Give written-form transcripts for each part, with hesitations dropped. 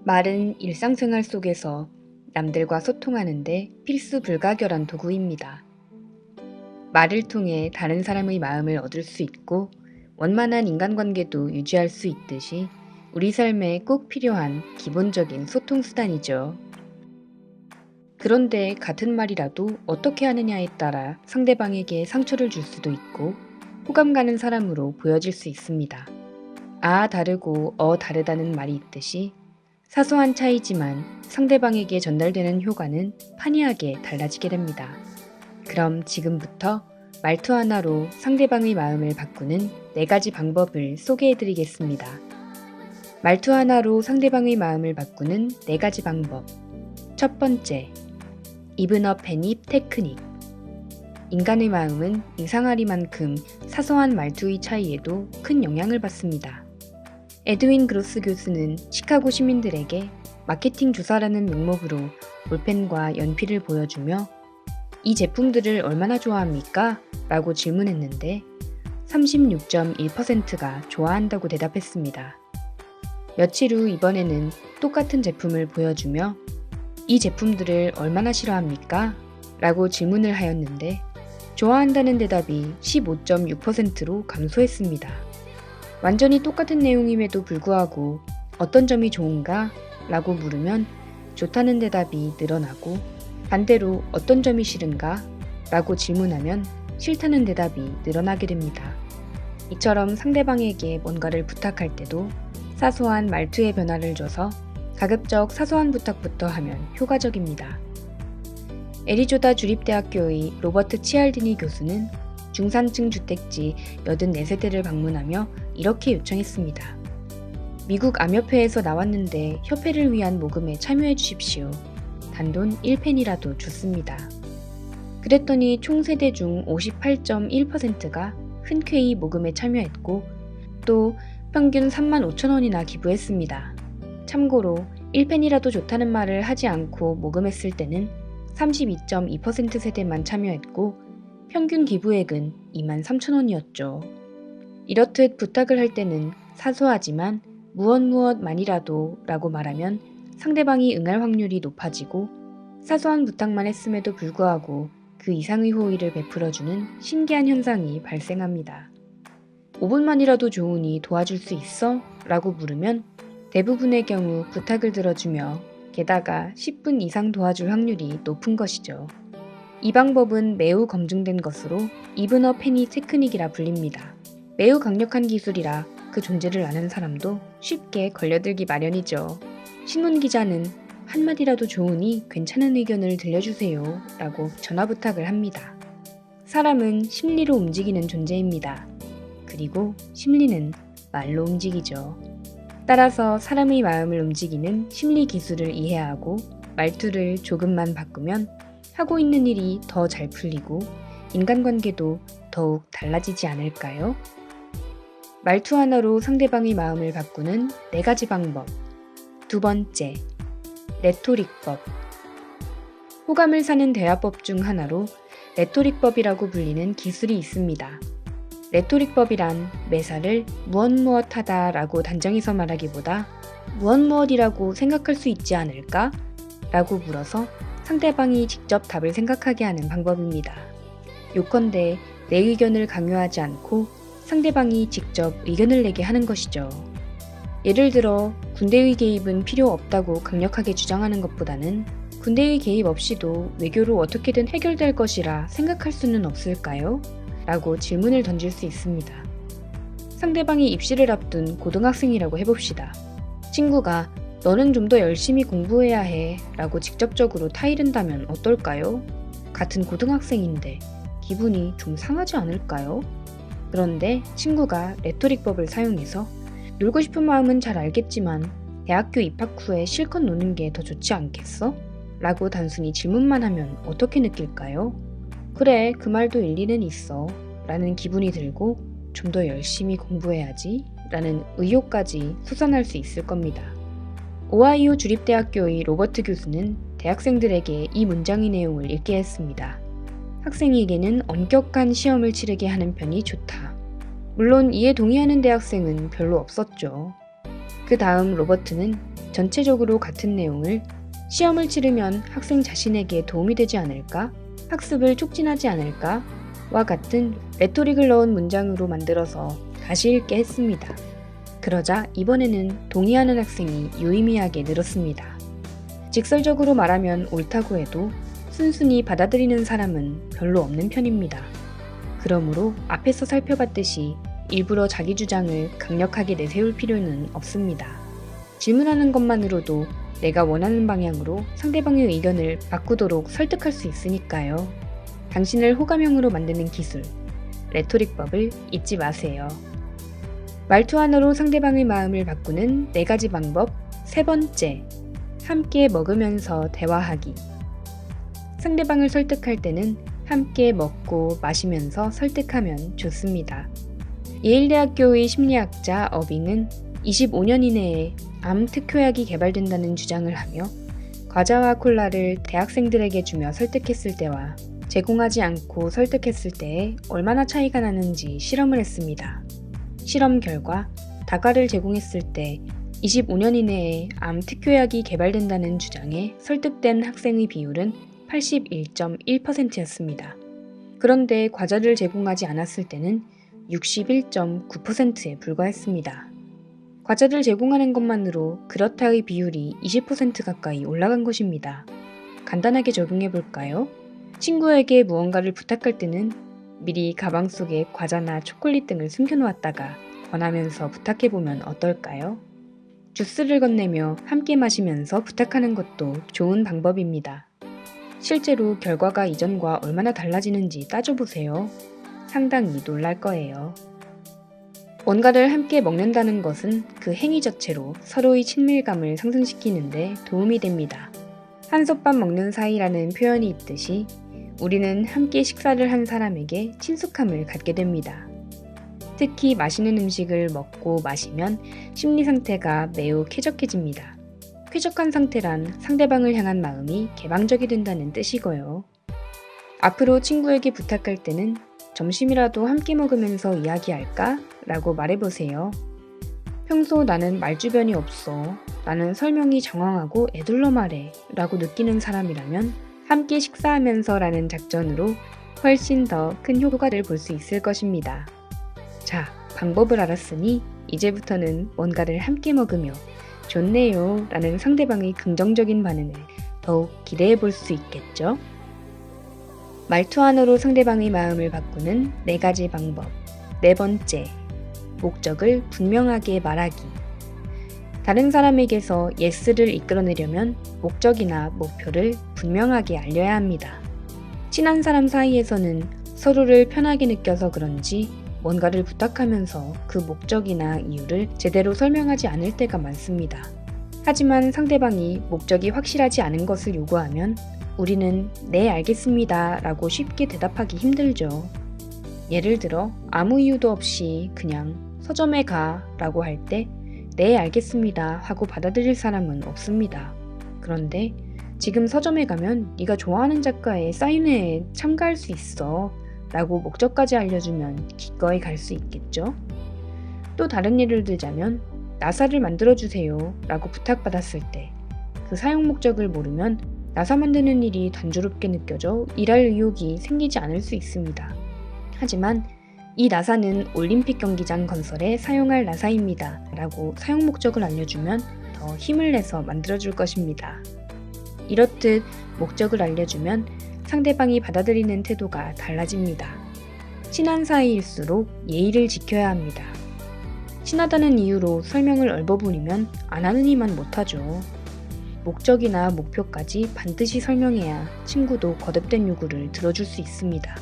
말은 일상생활 속에서 남들과 소통하는데 필수 불가결한 도구입니다. 말을 통해 다른 사람의 마음을 얻을 수 있고 원만한 인간관계도 유지할 수 있듯이 우리 삶에 꼭 필요한 기본적인 소통수단이죠. 그런데 같은 말이라도 어떻게 하느냐에 따라 상대방에게 상처를 줄 수도 있고 호감 가는 사람으로 보여질 수 있습니다. 아 다르고 다르다는 말이 있듯이 사소한 차이지만 상대방에게 전달되는 효과는 판이하게 달라지게 됩니다. 그럼 지금부터 말투 하나로 상대방의 마음을 바꾸는 4가지 방법을 소개해드리겠습니다. 말투 하나로 상대방의 마음을 바꾸는 4가지 방법. 첫 번째, 이븐업 펜입 테크닉. 인간의 마음은 이상하리만큼 사소한 말투의 차이에도 큰 영향을 받습니다. 에드윈 그로스 교수는 시카고 시민들에게 마케팅 조사라는 명목으로 볼펜과 연필을 보여주며 이 제품들을 얼마나 좋아합니까? 라고 질문했는데 36.1%가 좋아한다고 대답했습니다. 며칠 후 이번에는 똑같은 제품을 보여주며 이 제품들을 얼마나 싫어합니까? 라고 질문을 하였는데 좋아한다는 대답이 15.6%로 감소했습니다. 완전히 똑같은 내용임에도 불구하고 어떤 점이 좋은가? 라고 물으면 좋다는 대답이 늘어나고 반대로 어떤 점이 싫은가? 라고 질문하면 싫다는 대답이 늘어나게 됩니다. 이처럼 상대방에게 뭔가를 부탁할 때도 사소한 말투의 변화를 줘서 가급적 사소한 부탁부터 하면 효과적입니다. 애리조다 주립대학교의 로버트 치알디니 교수는 중산층 주택지 84세대를 방문하며 이렇게 요청했습니다. 미국 암협회에서 나왔는데 협회를 위한 모금에 참여해 주십시오. 단돈 1펜이라도 좋습니다. 그랬더니 총 세대 중 58.1%가 흔쾌히 모금에 참여했고 또 평균 35,000원이나 기부했습니다. 참고로 1펜이라도 좋다는 말을 하지 않고 모금했을 때는 32.2% 세대만 참여했고 평균 기부액은 23,000원이었죠. 이렇듯 부탁을 할 때는 사소하지만 무엇만이라도 라고 말하면 상대방이 응할 확률이 높아지고 사소한 부탁만 했음에도 불구하고 그 이상의 호의를 베풀어주는 신기한 현상이 발생합니다. 5분만이라도 좋으니 도와줄 수 있어? 라고 물으면 대부분의 경우 부탁을 들어주며 게다가 10분 이상 도와줄 확률이 높은 것이죠. 이 방법은 매우 검증된 것으로 이븐업 펜이 테크닉이라 불립니다. 매우 강력한 기술이라 그 존재를 아는 사람도 쉽게 걸려들기 마련이죠. 신문기자는 한마디라도 좋으니 괜찮은 의견을 들려주세요 라고 전화 부탁을 합니다. 사람은 심리로 움직이는 존재입니다. 그리고 심리는 말로 움직이죠. 따라서 사람의 마음을 움직이는 심리 기술을 이해하고 말투를 조금만 바꾸면 하고 있는 일이 더 잘 풀리고 인간관계도 더욱 달라지지 않을까요? 말투 하나로 상대방의 마음을 바꾸는 4가지 방법. 두 번째, 레토릭법. 호감을 사는 대화법 중 하나로 레토릭법이라고 불리는 기술이 있습니다. 레토릭법이란 매사를 무엇하다 라고 단정해서 말하기보다 무엇이라고 생각할 수 있지 않을까? 라고 물어서 상대방이 직접 답을 생각하게 하는 방법입니다. 요컨대 내 의견을 강요하지 않고 상대방이 직접 의견을 내게 하는 것이죠. 예를 들어 군대의 개입은 필요 없다고 강력하게 주장하는 것보다는 군대의 개입 없이도 외교로 어떻게든 해결될 것이라 생각할 수는 없을까요? 라고 질문을 던질 수 있습니다. 상대방이 입시를 앞둔 고등학생이라고 해봅시다. 친구가 너는 좀 더 열심히 공부해야 해 라고 직접적으로 타이른다면 어떨까요? 같은 고등학생인데 기분이 좀 상하지 않을까요? 그런데 친구가 레토릭법을 사용해서 놀고 싶은 마음은 잘 알겠지만 대학교 입학 후에 실컷 노는 게 더 좋지 않겠어? 라고 단순히 질문만 하면 어떻게 느낄까요? 그래, 그 말도 일리는 있어 라는 기분이 들고 좀 더 열심히 공부해야지 라는 의욕까지 솟아날 수 있을 겁니다. 오하이오 주립대학교의 로버트 교수는 대학생들에게 이 문장의 내용을 읽게 했습니다. 학생에게는 엄격한 시험을 치르게 하는 편이 좋다. 물론 이에 동의하는 대학생은 별로 없었죠. 그 다음 로버트는 전체적으로 같은 내용을 시험을 치르면 학생 자신에게 도움이 되지 않을까? 학습을 촉진하지 않을까? 와 같은 레토릭을 넣은 문장으로 만들어서 다시 읽게 했습니다. 그러자 이번에는 동의하는 학생이 유의미하게 늘었습니다. 직설적으로 말하면 옳다고 해도 순순히 받아들이는 사람은 별로 없는 편입니다. 그러므로 앞에서 살펴봤듯이 일부러 자기 주장을 강력하게 내세울 필요는 없습니다. 질문하는 것만으로도 내가 원하는 방향으로 상대방의 의견을 바꾸도록 설득할 수 있으니까요. 당신을 호감형으로 만드는 기술, 레토릭법을 잊지 마세요. 말투 하나로 상대방의 마음을 바꾸는 4가지 방법. 3번째, 함께 먹으면서 대화하기. 상대방을 설득할 때는 함께 먹고 마시면서 설득하면 좋습니다. 예일대학교의 심리학자 어빙은 25년 이내에 암 특효약이 개발된다는 주장을 하며 과자와 콜라를 대학생들에게 주며 설득했을 때와 제공하지 않고 설득했을 때에 얼마나 차이가 나는지 실험을 했습니다. 실험 결과 다과를 제공했을 때 25년 이내에 암 특효약이 개발된다는 주장에 설득된 학생의 비율은 81.1%였습니다. 그런데 과자를 제공하지 않았을 때는 61.9%에 불과했습니다. 과자를 제공하는 것만으로 그렇다의 비율이 20% 가까이 올라간 것입니다. 간단하게 적용해 볼까요? 친구에게 무언가를 부탁할 때는 미리 가방 속에 과자나 초콜릿 등을 숨겨놓았다가 권하면서 부탁해보면 어떨까요? 주스를 건네며 함께 마시면서 부탁하는 것도 좋은 방법입니다. 실제로 결과가 이전과 얼마나 달라지는지 따져보세요. 상당히 놀랄 거예요. 뭔가를 함께 먹는다는 것은 그 행위 자체로 서로의 친밀감을 상승시키는데 도움이 됩니다. 한솥밥 먹는 사이라는 표현이 있듯이 우리는 함께 식사를 한 사람에게 친숙함을 갖게 됩니다. 특히 맛있는 음식을 먹고 마시면 심리 상태가 매우 쾌적해집니다. 쾌적한 상태란 상대방을 향한 마음이 개방적이 된다는 뜻이고요. 앞으로 친구에게 부탁할 때는 점심이라도 함께 먹으면서 이야기할까? 라고 말해보세요. 평소 나는 말주변이 없어. 나는 설명이 장황하고 애들러 말해. 라고 느끼는 사람이라면 함께 식사하면서 라는 작전으로 훨씬 더 큰 효과를 볼 수 있을 것입니다. 자, 방법을 알았으니 이제부터는 뭔가를 함께 먹으며 좋네요 라는 상대방의 긍정적인 반응을 더욱 기대해 볼 수 있겠죠? 말투 하나로 상대방의 마음을 바꾸는 4가지 방법. 4번째, 목적을 분명하게 말하기. 다른 사람에게서 예스를 이끌어내려면 목적이나 목표를 분명하게 알려야 합니다. 친한 사람 사이에서는 서로를 편하게 느껴서 그런지 뭔가를 부탁하면서 그 목적이나 이유를 제대로 설명하지 않을 때가 많습니다. 하지만 상대방이 목적이 확실하지 않은 것을 요구하면 우리는 네, 알겠습니다 라고 쉽게 대답하기 힘들죠. 예를 들어 아무 이유도 없이 그냥 서점에 가 라고 할 때 네, 알겠습니다 하고 받아들일 사람은 없습니다. 그런데 지금 서점에 가면 네가 좋아하는 작가의 사인회에 참가할 수 있어 라고 목적까지 알려주면 기꺼이 갈 수 있겠죠? 또 다른 예를 들자면 나사를 만들어주세요 라고 부탁받았을 때 그 사용 목적을 모르면 나사 만드는 일이 단조롭게 느껴져 일할 의욕이 생기지 않을 수 있습니다. 하지만 이 나사는 올림픽 경기장 건설에 사용할 나사입니다 라고 사용 목적을 알려주면 더 힘을 내서 만들어줄 것입니다. 이렇듯 목적을 알려주면 상대방이 받아들이는 태도가 달라집니다. 친한 사이일수록 예의를 지켜야 합니다. 친하다는 이유로 설명을 얼버무리면 안 하는 이만 못하죠. 목적이나 목표까지 반드시 설명해야 친구도 거듭된 요구를 들어줄 수 있습니다.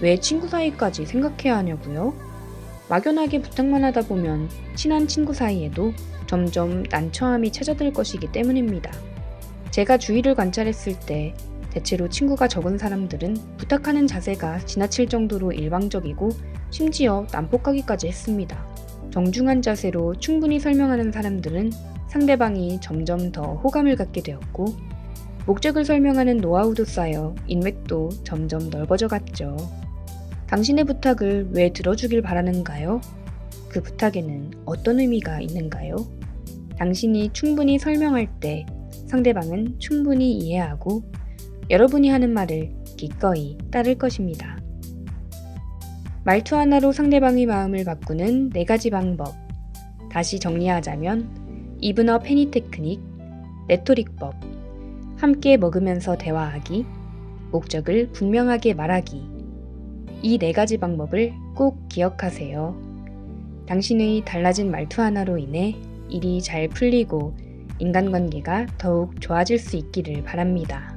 왜 친구 사이까지 생각해야 하냐고요? 막연하게 부탁만 하다 보면 친한 친구 사이에도 점점 난처함이 찾아들 것이기 때문입니다. 제가 주위를 관찰했을 때 대체로 친구가 적은 사람들은 부탁하는 자세가 지나칠 정도로 일방적이고 심지어 난폭하기까지 했습니다. 정중한 자세로 충분히 설명하는 사람들은 상대방이 점점 더 호감을 갖게 되었고 목적을 설명하는 노하우도 쌓여 인맥도 점점 넓어져 갔죠. 당신의 부탁을 왜 들어주길 바라는가요? 그 부탁에는 어떤 의미가 있는가요? 당신이 충분히 설명할 때 상대방은 충분히 이해하고 여러분이 하는 말을 기꺼이 따를 것입니다. 말투 하나로 상대방의 마음을 바꾸는 4가지 방법. 다시 정리하자면 이브너 페니 테크닉, 레토릭법, 함께 먹으면서 대화하기, 목적을 분명하게 말하기. 이 4가지 방법을 꼭 기억하세요. 당신의 달라진 말투 하나로 인해 일이 잘 풀리고 인간관계가 더욱 좋아질 수 있기를 바랍니다.